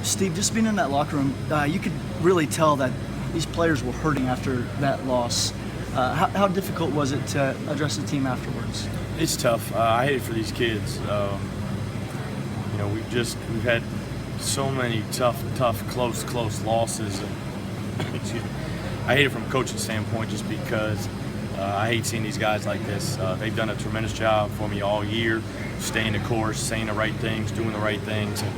Steve, just being in that locker room, you could really tell that these players were hurting after that loss. How difficult was it to address the team afterwards? It's tough. I hate it for these kids. We've had so many tough, close losses. Excuse me. I hate it from a coaching standpoint just because I hate seeing these guys like this. They've done a tremendous job for me all year, staying the course, saying the right things, doing the right things. And,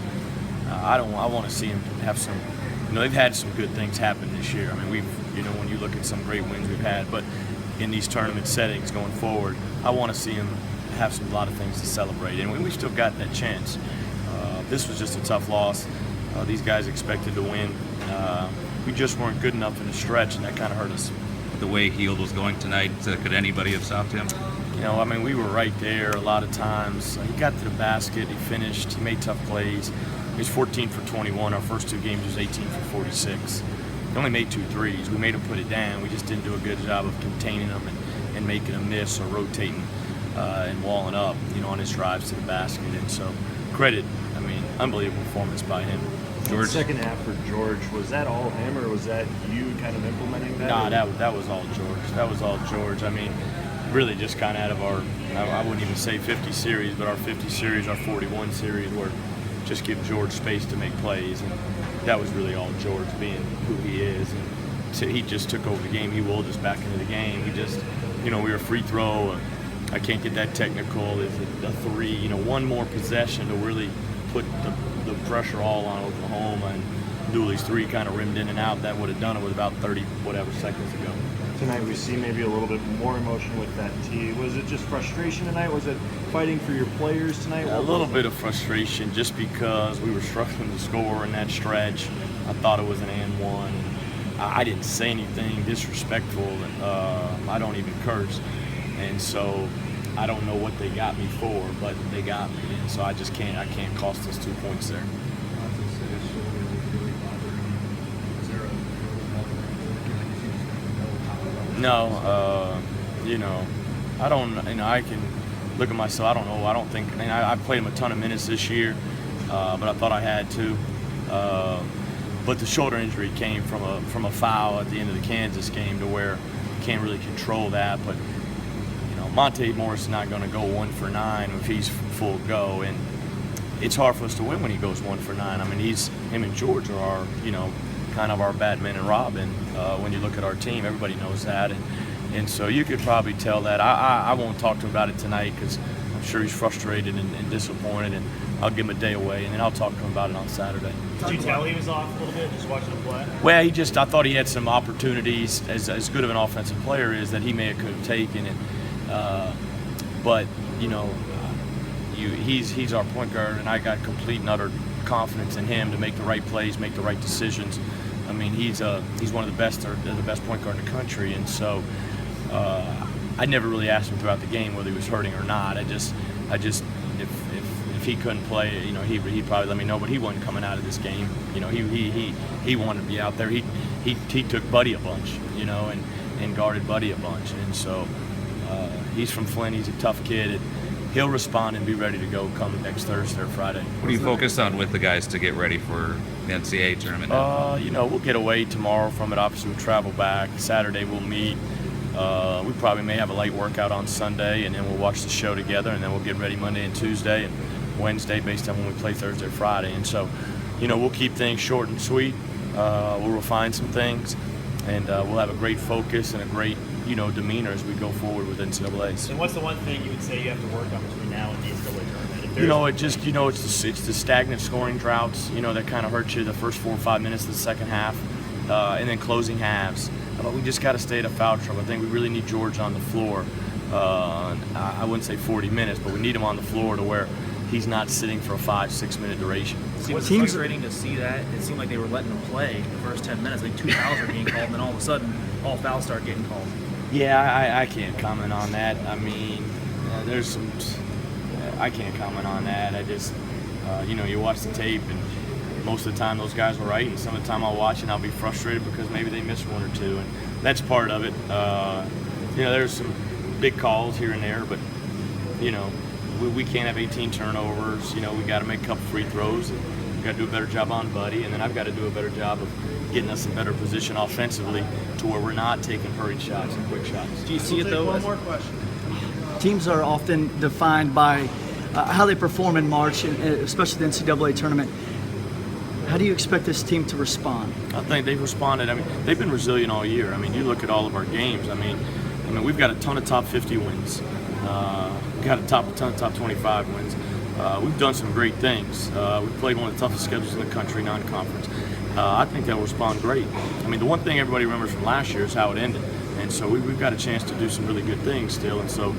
I want to see them have some. They've had some good things happen this year. I mean, when you look at some great wins we've had, but in these tournament settings going forward, I want to see them have a lot of things to celebrate, and we've still got that chance. This was just a tough loss. These guys expected to win. We just weren't good enough in the stretch, and that kind of hurt us. The way Heald was going tonight, could anybody have stopped him? We were right there a lot of times. He got to the basket, he finished, he made tough plays. He was 14 for 21. Our first two games was 18 for 46. He only made 2 threes. We made him put it down. We just didn't do a good job of containing him and making him miss or rotating and walling up, on his drives to the basket. And so, credit, unbelievable performance by him. George. Second half for George, was that all him or was that you kind of implementing that? Nah, that was all George. That was all George. Really just kind of out of our, I wouldn't even say 50 series, but our 50 series, our 41 series, where just give George space to make plays. And that was really all George being who he is. And so he just took over the game. He willed us back into the game. We were a free throw. I can't get that technical. Is it a 3? One more possession to really put the pressure all on Oklahoma, and Dooley's 3 kind of rimmed in and out. That would have done it with about 30 whatever seconds ago. Tonight we see maybe a little bit more emotion with that tee. Was it just frustration tonight? Was it fighting for your players tonight? A little bit of frustration just because we were struggling to score in that stretch. I thought it was an and one. I didn't say anything disrespectful. I don't even curse. And so I don't know what they got me for, but they got me. And so I can't cost us 2 points there. No, I don't. I can look at myself. I don't know. I don't think. I played him a ton of minutes this year, but I thought I had to. But the shoulder injury came from a foul at the end of the Kansas game, to where you can't really control that. But Monte Morris is not going to go 1 for 9 if he's full go, and it's hard for us to win when he goes 1 for 9. Him and George are our, kind of our Batman and Robin. When you look at our team, everybody knows that, and so you could probably tell that. I won't talk to him about it tonight because I'm sure he's frustrated and disappointed, and I'll give him a day away, and then I'll talk to him about it on Saturday. Did you tell he was off a little bit just watching him play? Well, I thought he had some opportunities, as good of an offensive player is, that he may have could have taken it. But he's our point guard, and I got complete and utter confidence in him to make the right plays, make the right decisions. He's one of the best, or the best point guard in the country, and so I never really asked him throughout the game whether he was hurting or not. I just if he couldn't play, he'd probably let me know. But he wasn't coming out of this game. He wanted to be out there. He took Buddy a bunch, and guarded Buddy a bunch, and so. He's from Flint. He's a tough kid. He'll respond and be ready to go come next Thursday or Friday. What do you focus on with the guys to get ready for the NCAA tournament? We'll get away tomorrow from it. Obviously, we'll travel back. Saturday, we'll meet. We probably may have a light workout on Sunday, and then we'll watch the show together, and then we'll get ready Monday and Tuesday and Wednesday based on when we play Thursday or Friday. And so, we'll keep things short and sweet. We'll refine some things, and we'll have a great focus and a great demeanor as we go forward with NCAAs. And what's the one thing you would say you have to work on between now and the NCAA tournament? It's the stagnant scoring droughts, that kind of hurt you the first 4 or 5 minutes of the second half, and then closing halves. But we just got to stay at a foul trouble. I think we really need George on the floor. I wouldn't say 40 minutes, but we need him on the floor to where he's not sitting for a 5-6 minute duration. It was frustrating to see that. It seemed like they were letting him play the first 10 minutes. Like 2 fouls were being called, and then all of a sudden, all fouls start getting called. Yeah, I can't comment on that. There's some. I can't comment on that. I just, you watch the tape, and most of the time those guys are right, and some of the time I'll watch and I'll be frustrated because maybe they missed 1 or 2, and that's part of it. There's some big calls here and there, but we can't have 18 turnovers. You know, we got to make a couple free throws. And we got to do a better job on Buddy, and then I've got to do a better job of getting us in better position offensively to where we're not taking hurried shots and quick shots. Do you see it though? One as- more question. Teams are often defined by how they perform in March, and especially the NCAA tournament. How do you expect this team to respond? I think they've responded. I mean, they've been resilient all year. I mean, you look at all of our games. I mean, we've got a ton of top 50 wins. We've got a ton of top 25 wins. We've done some great things. We've played one of the toughest schedules in the country, non-conference. I think they'll respond great. I mean, the one thing everybody remembers from last year is how it ended. And so we've got a chance to do some really good things still. And so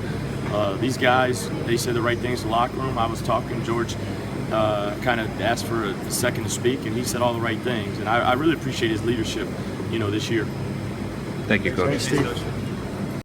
these guys, they say the right things in the locker room. I was talking, George kind of asked for a second to speak, and he said all the right things. And I really appreciate his leadership, you know, this year. Thank you, Coach. Thanks, Steve.